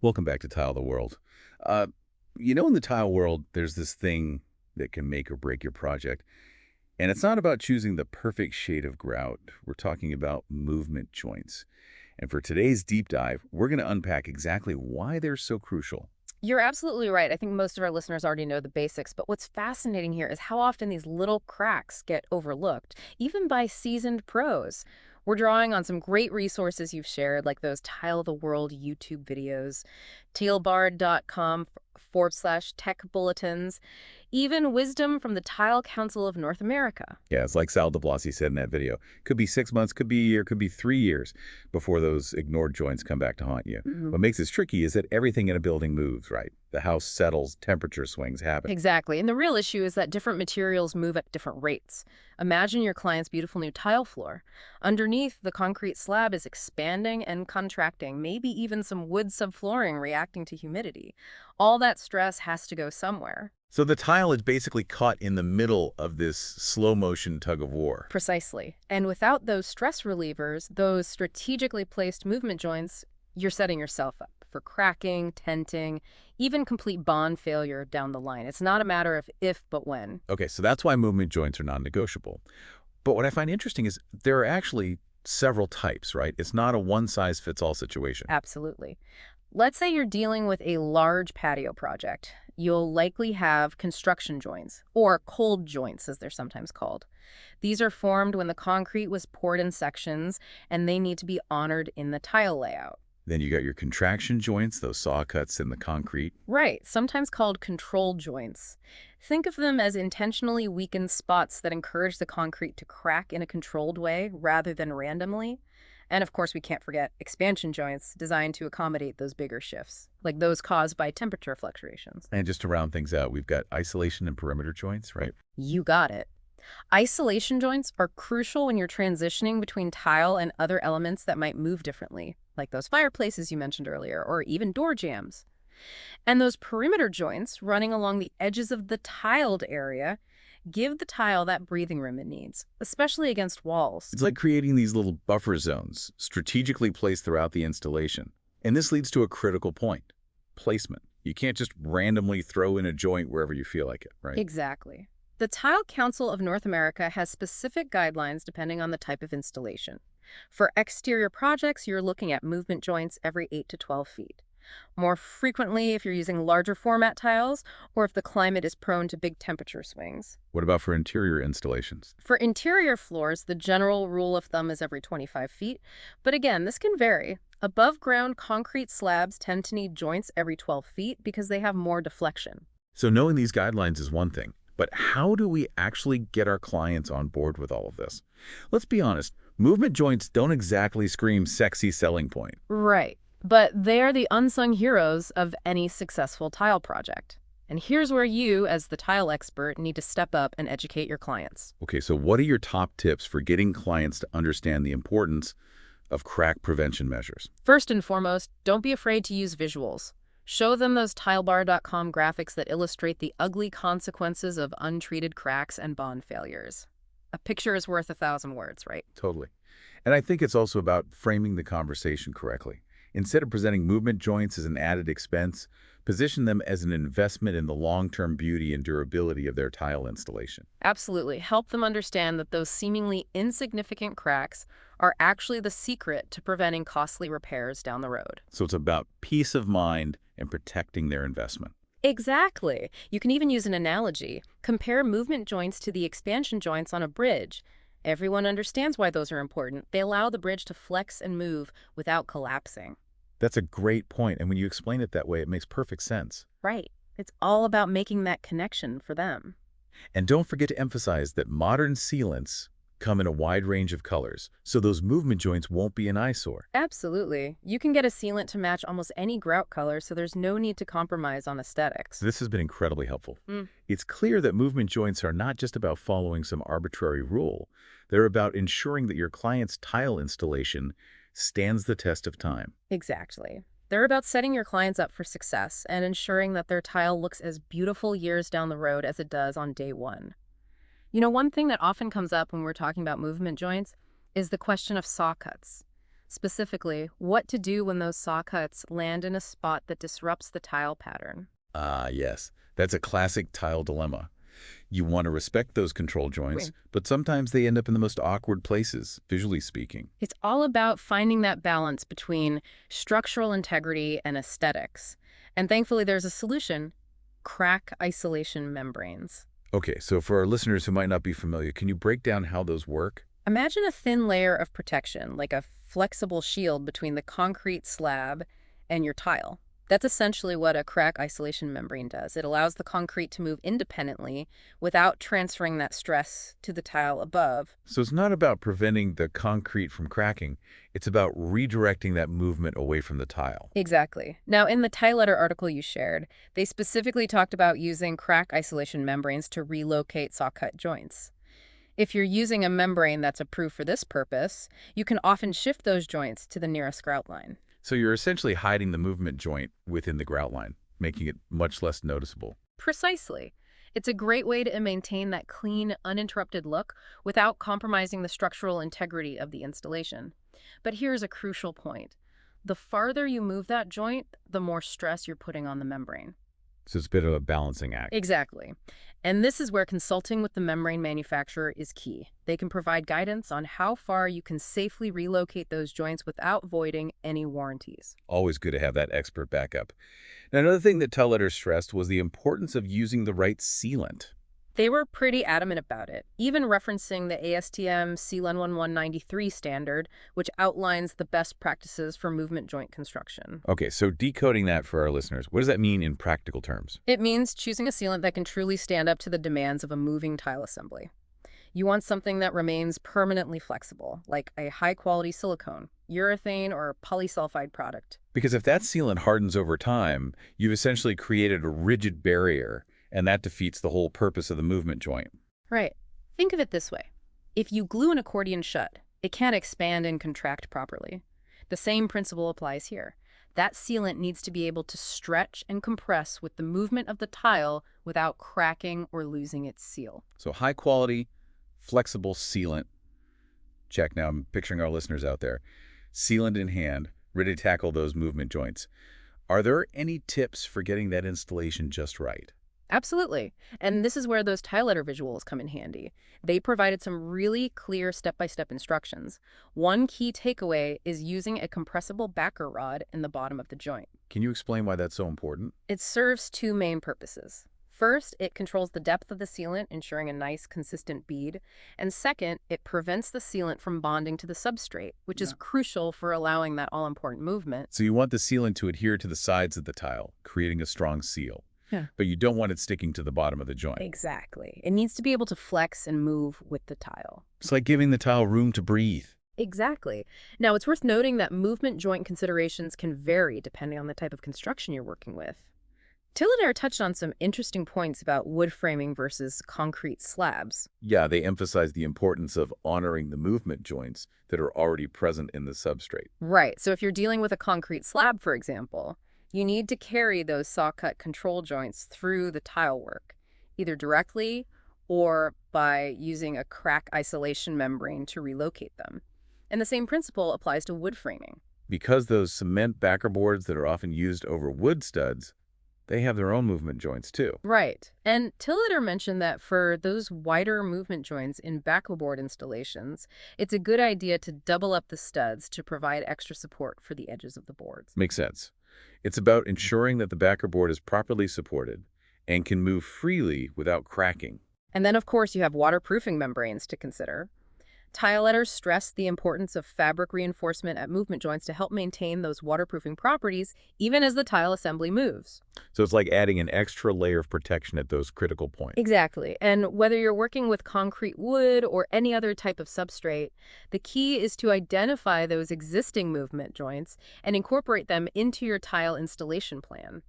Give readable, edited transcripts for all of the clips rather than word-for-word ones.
Welcome back to Tile the World. Uh, in the tile world, there's this thing that can make or break your project. And it's not about choosing the perfect shade of grout. We're talking about movement joints. And for today's deep dive, we're going to unpack exactly why they're so crucial. You're absolutely right. I think most of our listeners already know the basics, but what's fascinating here is how often these little cracks get overlooked, even by seasoned pros. We're drawing on some great resources you've shared, like those Tile the World YouTube videos, tealbard.com/tech bulletins, even wisdom from the Tile Council of North America. Yeah, it's like Sal de Blasi said in that video. Could be 6 months, could be a year, could be 3 years before those ignored joints come back to haunt you. What makes this tricky is that everything in a building moves, right? The house settles, temperature swings happen. Exactly. And the real issue is that different materials move at different rates. Imagine your client's beautiful new tile floor. Underneath, the concrete slab is expanding and contracting, maybe even some wood subflooring reacting to humidity. All that stress has to go somewhere. So the tile is basically caught in the middle of this slow motion tug of war. Precisely. And without those stress relievers, those strategically placed movement joints, you're setting yourself up for cracking, tenting, even complete bond failure down the line. It's not a matter of if, but when. Okay, so that's why movement joints are non-negotiable. But what I find interesting is there are actually several types, right? It's not a one-size-fits-all situation. Absolutely. Let's say you're dealing with a large patio project. You'll likely have construction joints, or cold joints as they're sometimes called. These are formed when the concrete was poured in sections, and they need to be honored in the tile layout. Then you got your contraction joints, those saw cuts in the concrete. Right, sometimes called control joints. Think of them as intentionally weakened spots that encourage the concrete to crack in a controlled way rather than randomly. And of course, we can't forget expansion joints designed to accommodate those bigger shifts, like those caused by temperature fluctuations. And just to round things out, we've got isolation and perimeter joints, right? You got it. Isolation joints are crucial when you're transitioning between tile and other elements that might move differently, like those fireplaces you mentioned earlier, or even door jambs. And those perimeter joints running along the edges of the tiled area give the tile that breathing room it needs, especially against walls. It's like creating these little buffer zones strategically placed throughout the installation. And this leads to a critical point, placement. You can't just randomly throw in a joint wherever you feel like it, right? Exactly. The Tile Council of North America has specific guidelines depending on the type of installation. For exterior projects, you're looking at movement joints every 8 to 12 feet. More frequently if you're using larger format tiles or if the climate is prone to big temperature swings. What about for interior installations? For interior floors, the general rule of thumb is every 25 feet, but again, this can vary. Above ground concrete slabs tend to need joints every 12 feet because they have more deflection. So knowing these guidelines is one thing, but how do we actually get our clients on board with all of this? Let's be honest, movement joints don't exactly scream sexy selling point. Right. But they're the unsung heroes of any successful tile project. And here's where you, as the tile expert, need to step up and educate your clients. Okay, so what are your top tips for getting clients to understand the importance of crack prevention measures? First and foremost, don't be afraid to use visuals. Show them those tilebar.com graphics that illustrate the ugly consequences of untreated cracks and bond failures. A picture is worth 1,000 words, right? Totally. And I think it's also about framing the conversation correctly. Instead of presenting movement joints as an added expense, position them as an investment in the long-term beauty and durability of their tile installation. Absolutely. Help them understand that those seemingly insignificant cracks are actually the secret to preventing costly repairs down the road. So it's about peace of mind and protecting their investment. Exactly. You can even use an analogy. Compare movement joints to the expansion joints on a bridge. Everyone understands why those are important. They allow the bridge to flex and move without collapsing. That's a great point, and when you explain it that way, it makes perfect sense. Right. It's all about making that connection for them. And don't forget to emphasize that modern sealants come in a wide range of colors, so those movement joints won't be an eyesore. Absolutely. You can get a sealant to match almost any grout color, so there's no need to compromise on aesthetics. This has been incredibly helpful. It's clear that movement joints are not just about following some arbitrary rule. They're about ensuring that your client's tile installation stands the test of time. Exactly. They're about setting your clients up for success and ensuring that their tile looks as beautiful years down the road as it does on day one. You know, one thing that often comes up when we're talking about movement joints is the question of saw cuts. Specifically, what to do when those saw cuts land in a spot that disrupts the tile pattern. Ah, yes. That's a classic tile dilemma. You want to respect those control joints, Wait. but sometimes they end up in the most awkward places, visually speaking. It's all about finding that balance between structural integrity and aesthetics. And thankfully, there's a solution: crack isolation membranes. Okay, so for our listeners who might not be familiar, can you break down how those work? Imagine a thin layer of protection, like a flexible shield between the concrete slab and your tile. That's essentially what a crack isolation membrane does. It allows the concrete to move independently without transferring that stress to the tile above. So it's not about preventing the concrete from cracking, it's about redirecting that movement away from the tile. Exactly. Now, in the Tile Letter article you shared, they specifically talked about using crack isolation membranes to relocate saw-cut joints. If you're using a membrane that's approved for this purpose, you can often shift those joints to the nearest grout line. So you're essentially hiding the movement joint within the grout line, making it much less noticeable. Precisely. It's a great way to maintain that clean, uninterrupted look without compromising the structural integrity of the installation. But here's a crucial point. The farther you move that joint, the more stress you're putting on the membrane. So it's a bit of a balancing act. Exactly. And this is where consulting with the membrane manufacturer is key. They can provide guidance on how far you can safely relocate those joints without voiding any warranties. Always good to have that expert backup. Now, another thing that Tell Letter stressed was the importance of using the right sealant. They were pretty adamant about it, even referencing the ASTM Sealant 1193 standard, which outlines the best practices for movement joint construction. Okay, so decoding that for our listeners, what does that mean in practical terms? It means choosing a sealant that can truly stand up to the demands of a moving tile assembly. You want something that remains permanently flexible, like a high-quality silicone, urethane, or polysulfide product. Because if that sealant hardens over time, you've essentially created a rigid barrier, and that defeats the whole purpose of the movement joint. Right. Think of it this way. If you glue an accordion shut, it can't expand and contract properly. The same principle applies here. That sealant needs to be able to stretch and compress with the movement of the tile without cracking or losing its seal. So high quality, flexible sealant. Check. Now I'm picturing our listeners out there. Sealant in hand, ready to tackle those movement joints. Are there any tips for getting that installation just right? Absolutely. And this is where those tile letter visuals come in handy. They provided some really clear step-by-step instructions. One key takeaway is using a compressible backer rod in the bottom of the joint. Can you explain why that's so important? It serves two main purposes. First, it controls the depth of the sealant, ensuring a nice, consistent bead. And second, it prevents the sealant from bonding to the substrate, which is crucial for allowing that all-important movement. So you want the sealant to adhere to the sides of the tile, creating a strong seal. Yeah. But you don't want it sticking to the bottom of the joint. Exactly. It needs to be able to flex and move with the tile. It's like giving the tile room to breathe. Exactly. Now, it's worth noting that movement joint considerations can vary depending on the type of construction you're working with. Tilladair touched on some interesting points about wood framing versus concrete slabs. Yeah, they emphasize the importance of honoring the movement joints that are already present in the substrate. Right. So if you're dealing with a concrete slab, for example, you need to carry those saw-cut control joints through the tile work, either directly or by using a crack isolation membrane to relocate them. And the same principle applies to wood framing. Because those cement backer boards that are often used over wood studs, they have their own movement joints too. Right. And Tilliter mentioned that for those wider movement joints in backer board installations, it's a good idea to double up the studs to provide extra support for the edges of the boards. Makes sense. It's about ensuring that the backer board is properly supported and can move freely without cracking. And then, of course, you have waterproofing membranes to consider. Tile letters stress the importance of fabric reinforcement at movement joints to help maintain those waterproofing properties even as the tile assembly moves. So it's like adding an extra layer of protection at those critical points. Exactly. And whether you're working with concrete wood or any other type of substrate, the key is to identify those existing movement joints and incorporate them into your tile installation plan.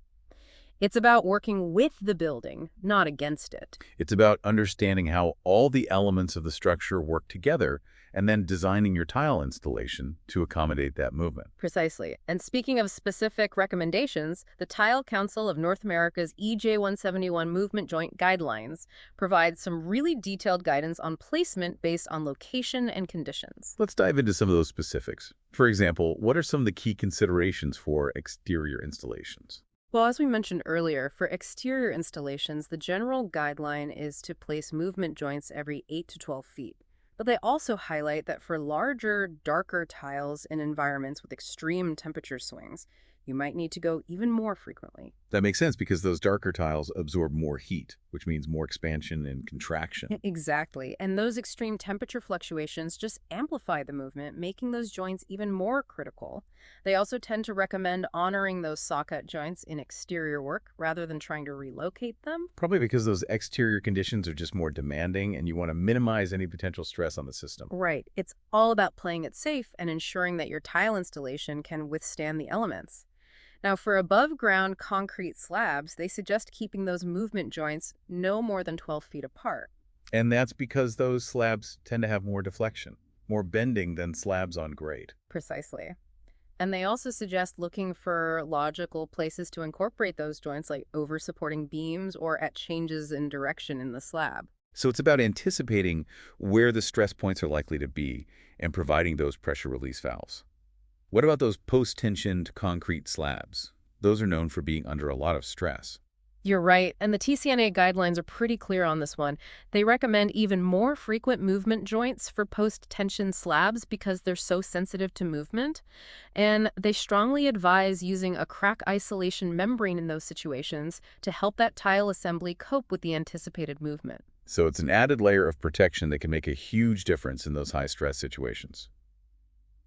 It's about working with the building, not against it. It's about understanding how all the elements of the structure work together and then designing your tile installation to accommodate that movement. Precisely. And speaking of specific recommendations, the Tile Council of North America's EJ171 Movement Joint Guidelines provides some really detailed guidance on placement based on location and conditions. Let's dive into some of those specifics. For example, what are some of the key considerations for exterior installations? Well, as we mentioned earlier, for exterior installations, the general guideline is to place movement joints every 8 to 12 feet. But they also highlight that for larger, darker tiles in environments with extreme temperature swings, you might need to go even more frequently. That makes sense because those darker tiles absorb more heat, which means more expansion and contraction. Exactly. And those extreme temperature fluctuations just amplify the movement, making those joints even more critical. They also tend to recommend honoring those saw-cut joints in exterior work rather than trying to relocate them. Probably because those exterior conditions are just more demanding and you want to minimize any potential stress on the system. Right. It's all about playing it safe and ensuring that your tile installation can withstand the elements. Now, for above-ground concrete slabs, they suggest keeping those movement joints no more than 12 feet apart. And that's because those slabs tend to have more deflection, more bending than slabs on grade. Precisely. And they also suggest looking for logical places to incorporate those joints, like over-supporting beams or at changes in direction in the slab. So it's about anticipating where the stress points are likely to be and providing those pressure release valves. What about those post-tensioned concrete slabs? Those are known for being under a lot of stress. You're right, and the TCNA guidelines are pretty clear on this one. They recommend even more frequent movement joints for post-tension slabs because they're so sensitive to movement, and they strongly advise using a crack isolation membrane in those situations to help that tile assembly cope with the anticipated movement. So it's an added layer of protection that can make a huge difference in those high-stress situations.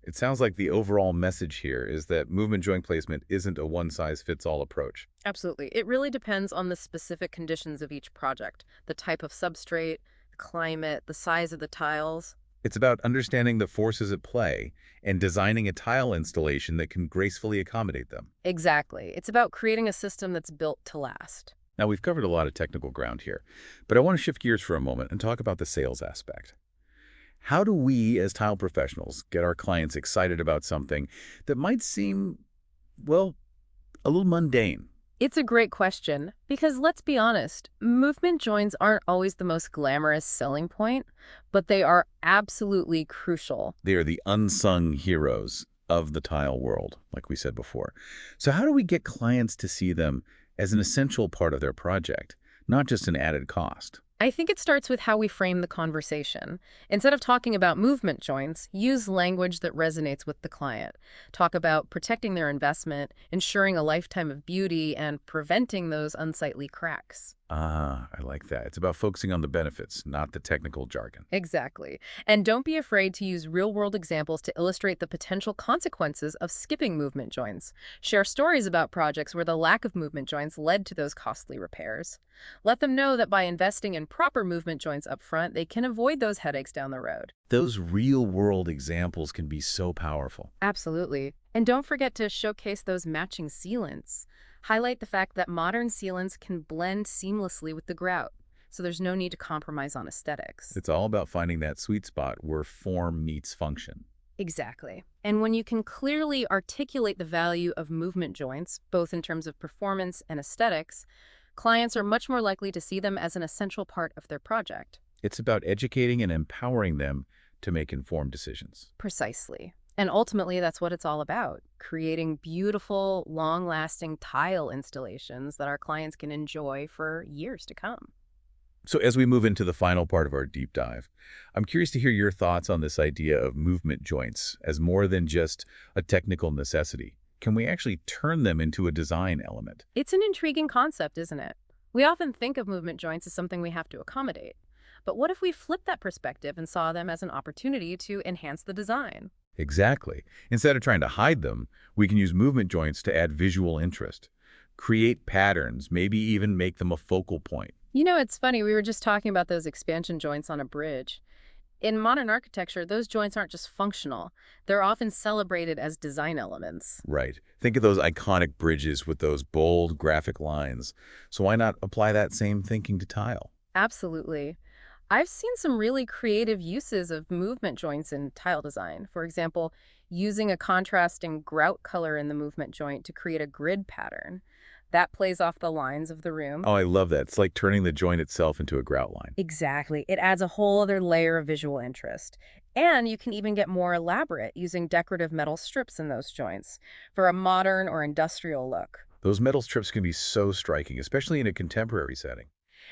It sounds like the overall message here is that movement joint placement isn't a one-size-fits-all approach. Absolutely. It really depends on the specific conditions of each project, the type of substrate, the climate, the size of the tiles. It's about understanding the forces at play and designing a tile installation that can gracefully accommodate them. Exactly. It's about creating a system that's built to last. Now, we've covered a lot of technical ground here, but I want to shift gears for a moment and talk about the sales aspect. How do we, as tile professionals, get our clients excited about something that might seem, well, a little mundane? It's a great question because let's be honest, movement joints aren't always the most glamorous selling point, but they are absolutely crucial. They are the unsung heroes of the tile world, like we said before. So how do we get clients to see them as an essential part of their project, not just an added cost? I think it starts with how we frame the conversation. Instead of talking about movement joints, use language that resonates with the client. Talk about protecting their investment, ensuring a lifetime of beauty, and preventing those unsightly cracks. Ah, I like that. It's about focusing on the benefits, not the technical jargon. Exactly. And don't be afraid to use real-world examples to illustrate the potential consequences of skipping movement joints. Share stories about projects where the lack of movement joints led to those costly repairs. Let them know that by investing in proper movement joints up front, they can avoid those headaches down the road. Those real-world examples can be so powerful. Absolutely. And don't forget to showcase those matching sealants. Highlight the fact that modern sealants can blend seamlessly with the grout, so there's no need to compromise on aesthetics. It's all about finding that sweet spot where form meets function. Exactly. And when you can clearly articulate the value of movement joints, both in terms of performance and aesthetics, clients are much more likely to see them as an essential part of their project. It's about educating and empowering them to make informed decisions. Precisely. And ultimately, that's what it's all about, creating beautiful, long-lasting tile installations that our clients can enjoy for years to come. So as we move into the final part of our deep dive, I'm curious to hear your thoughts on this idea of movement joints as more than just a technical necessity. Can we actually turn them into a design element? It's an intriguing concept, isn't it? We often think of movement joints as something we have to accommodate. But what if we flipped that perspective and saw them as an opportunity to enhance the design? Exactly. Instead of trying to hide them, we can use movement joints to add visual interest, create patterns, maybe even make them a focal point. You know, it's funny, we were just talking about those expansion joints on a bridge. In modern architecture, those joints aren't just functional. They're often celebrated as design elements. Right. Think of those iconic bridges with those bold graphic lines. So why not apply that same thinking to tile? Absolutely. I've seen some really creative uses of movement joints in tile design. For example, using a contrasting grout color in the movement joint to create a grid pattern. That plays off the lines of the room. Oh, I love that. It's like turning the joint itself into a grout line. Exactly. It adds a whole other layer of visual interest. And you can even get more elaborate using decorative metal strips in those joints for a modern or industrial look. Those metal strips can be so striking, especially in a contemporary setting.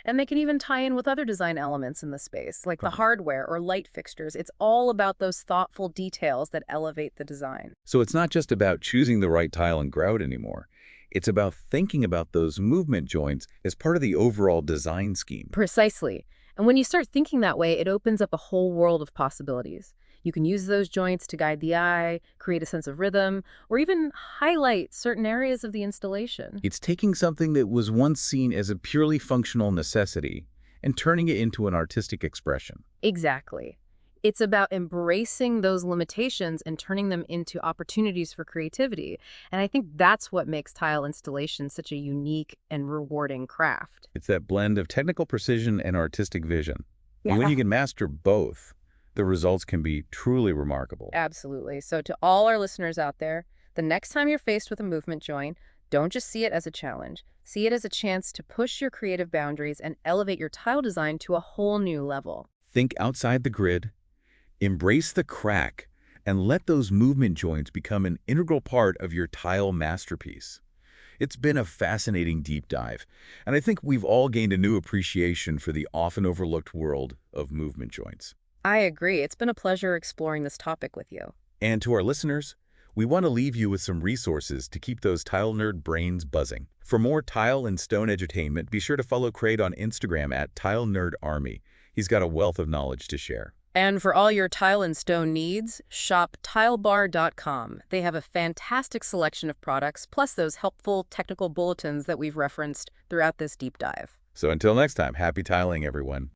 And they can even tie in with other design elements in the space, like the Uh-huh. hardware or light fixtures. It's all about those thoughtful details that elevate the design. So it's not just about choosing the right tile and grout anymore. It's about thinking about those movement joints as part of the overall design scheme. Precisely. And when you start thinking that way, it opens up a whole world of possibilities. You can use those joints to guide the eye, create a sense of rhythm, or even highlight certain areas of the installation. It's taking something that was once seen as a purely functional necessity and turning it into an artistic expression. Exactly. It's about embracing those limitations and turning them into opportunities for creativity. And I think that's what makes tile installation such a unique and rewarding craft. It's that blend of technical precision and artistic vision. And when Yeah. you can master both, the results can be truly remarkable. Absolutely. So to all our listeners out there, the next time you're faced with a movement joint, don't just see it as a challenge. See it as a chance to push your creative boundaries and elevate your tile design to a whole new level. Think outside the grid, embrace the crack, and let those movement joints become an integral part of your tile masterpiece. It's been a fascinating deep dive, and I think we've all gained a new appreciation for the often overlooked world of movement joints. I agree. It's been a pleasure exploring this topic with you. And to our listeners, we want to leave you with some resources to keep those tile nerd brains buzzing. For more tile and stone edutainment, be sure to follow Craig on Instagram at TileNerdArmy. He's got a wealth of knowledge to share. And for all your tile and stone needs, shop tilebar.com. They have a fantastic selection of products, plus those helpful technical bulletins that we've referenced throughout this deep dive. So until next time, happy tiling, everyone.